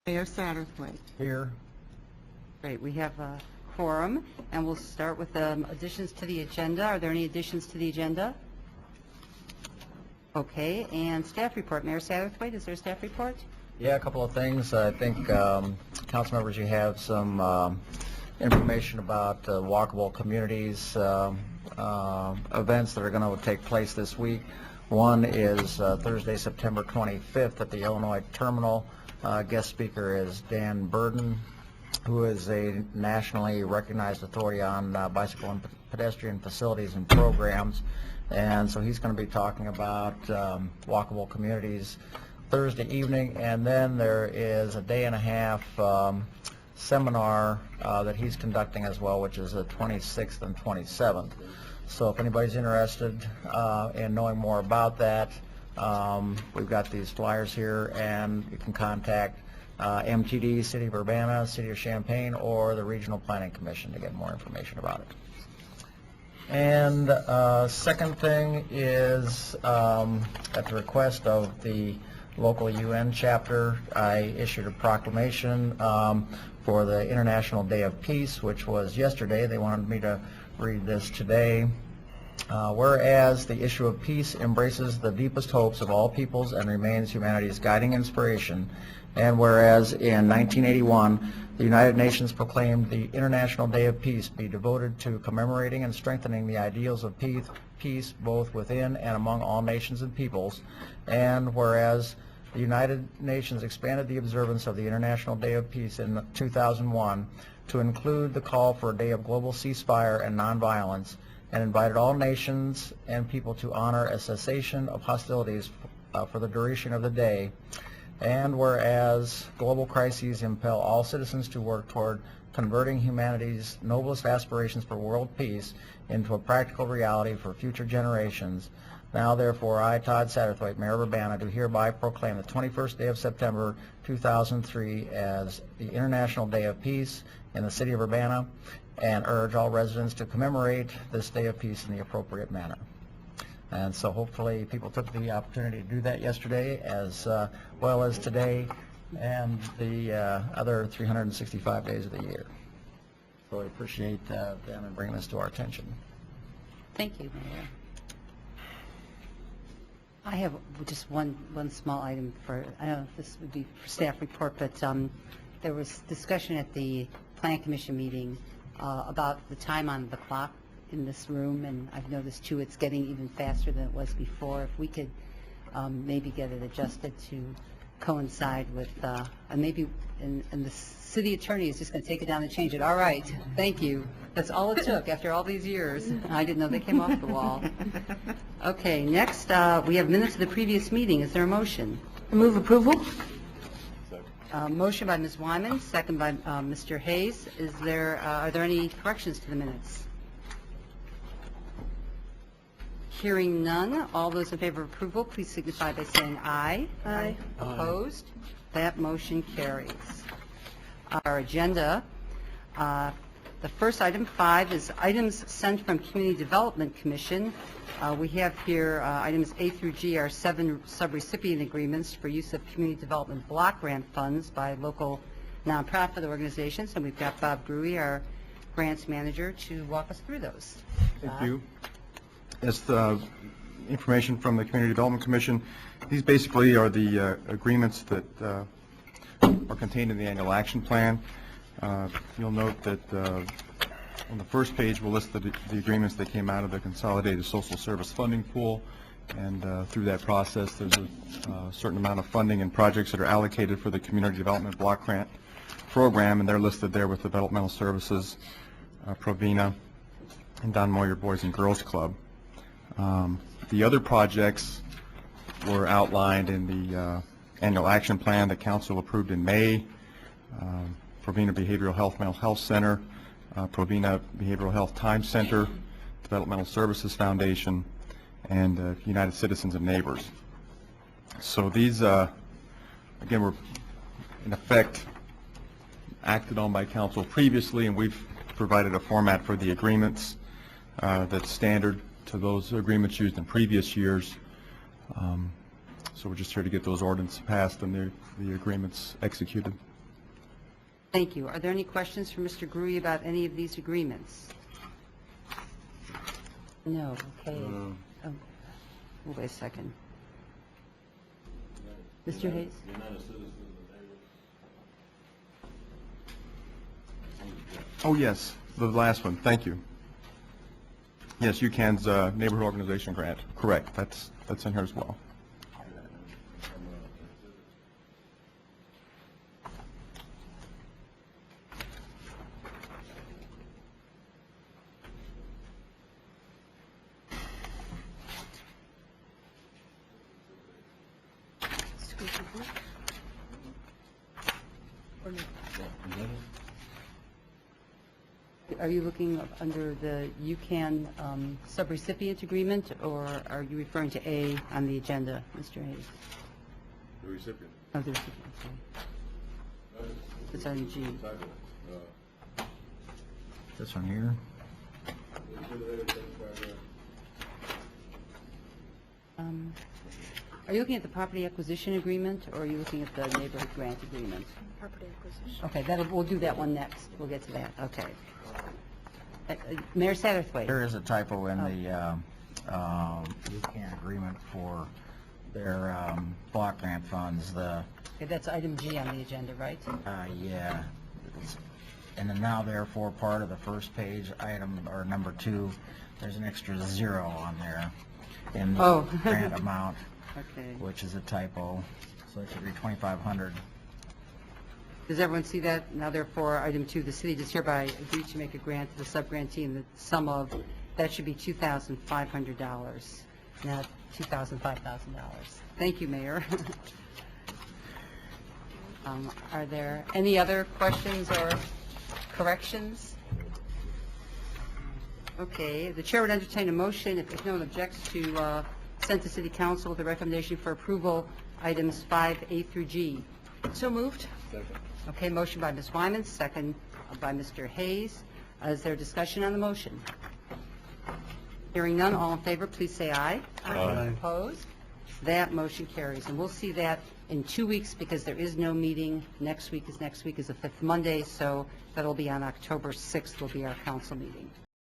Mayor Satterthwaite. Here. Great, we have a quorum, and we'll start with additions to the agenda. Are there any additions to the agenda? Okay, and staff report. Mayor Satterthwaite, is there a staff report? Yeah, a couple of things. I think, council members, you have some information about walkable communities events that are going to take place this week. One is Thursday, September 25th at the Illinois Terminal. Guest speaker is Dan Burden, who is a nationally recognized authority on bicycle and pedestrian facilities and programs. And so he's going to be talking about walkable communities Thursday evening. And then there is a day-and-a-half seminar that he's conducting as well, which is the 26th and 27th. So if anybody's interested in knowing more about that, we've got these flyers here, and you can contact MTD, City of Urbana, City of Champaign, or the Regional Planning Commission to get more information about it. And second thing is, at the request of the local UN chapter, I issued a proclamation for the International Day of Peace, which was yesterday. They wanted me to read this today. Whereas the issue of peace embraces the deepest hopes of all peoples and remains humanity's guiding inspiration, and whereas in 1981 the United Nations proclaimed the International Day of Peace be devoted to commemorating and strengthening the ideals of peace both within and among all nations and peoples, and whereas the United Nations expanded the observance of the International Day of Peace in 2001 to include the call for a day of global ceasefire and nonviolence, and invited all nations and people to honor a cessation of hostilities for the duration of the day. And whereas global crises impel all citizens to work toward converting humanity's noblest aspirations for world peace into a practical reality for future generations, now therefore I, Todd Satterthwaite, Mayor of Urbana, do hereby proclaim the 21st day of September 2003 as the International Day of Peace in the City of Urbana, and urge all residents to commemorate this Day of Peace in the appropriate manner. And so hopefully people took the opportunity to do that yesterday as well as today and the other 365 days of the year. So I appreciate them and bringing this to our attention. Thank you, Mayor. I have just one small item for, I don't know if this would be for staff report, but there was discussion at the Plan Commission meeting about the time on the clock in this room, and I've noticed too it's getting even faster than it was before. If we could maybe get it adjusted to coincide with, and maybe, and the city attorney is just going to take it down and change it. All right, thank you. That's all it took after all these years. I didn't know they came off the wall. Okay, next we have minutes of the previous meeting. Is there a motion? I move approval. Motion by Ms. Wyman, second by Mr. Hayes. Are there any corrections to the minutes? Hearing none, all those in favor of approval, please signify by saying aye. Aye. Opposed? That motion carries. Our agenda, the first item, 5, is items sent from Community Development Commission. We have here items A through G are 7 subrecipient agreements for use of community development block grant funds by local nonprofit organizations, and we've got Bob Brewy, our grants manager, to walk us through those. Thank you. As the information from the Community Development Commission, these basically are the agreements that are contained in the annual action plan. You'll note that on the first page we'll list the agreements that came out of the Consolidated Social Service Funding Pool, and through that process there's a certain amount of funding and projects that are allocated for the Community Development Block Grant Program, and they're listed there with Developmental Services, Provena, and Don Moyer Boys and Girls Club. The other projects were outlined in the annual action plan that Council approved in May. Provena Behavioral Health Mental Health Center, Provena Behavioral Health Time Center, Developmental Services Foundation, and United Citizens and Neighbors. So these, again, were in effect acted on by Council previously, and we've provided a format for the agreements that's standard to those agreements used in previous years. So we're just here to get those ordinances passed and the agreements executed. Thank you. Are there any questions for Mr. Gruy about any of these agreements? No, okay. Oh, wait a second. Mr. Hayes? Oh, yes, the last one, thank you. Yes, UCAN's neighborhood organization grant, correct, that's in here as well. Are you looking under the UCAN subrecipient agreement, or are you referring to A on the agenda, Mr. Hayes? The recipient. Oh, the recipient, okay. It's on G. This one here. Are you looking at the property acquisition agreement, or are you looking at the neighborhood grant agreement? Property acquisition. Okay, we'll do that one next. We'll get to that, okay. Mayor Satterthwaite? There is a typo in the UCAN agreement for their block grant funds. The Okay, that's item G on the agenda, right? yeah, it's- and then now therefore part of the first page item or number 2, there's an extra 0 on there in the Oh. grant amount, Okay. which is a typo. So it should be 2,500. Does everyone see that? Now therefore, item 2, the city does hereby agree to make a grant to the subgrantee in the sum of, that should be $2,500, not $5,000. Thank you, Mayor. Are there any other questions or corrections? Okay, the chair would entertain a motion, if no one objects, to send to city council with a recommendation for approval items 5A through G. So moved? Okay, motion by Ms. Wyman, second by Mr. Hayes. Is there discussion on the motion? Hearing none, all in favor, please say aye. Aye. Opposed? That motion carries. And we'll see that in 2 weeks because there is no meeting. Next week is the fifth Monday, so that'll be on October 6th will be our council meeting.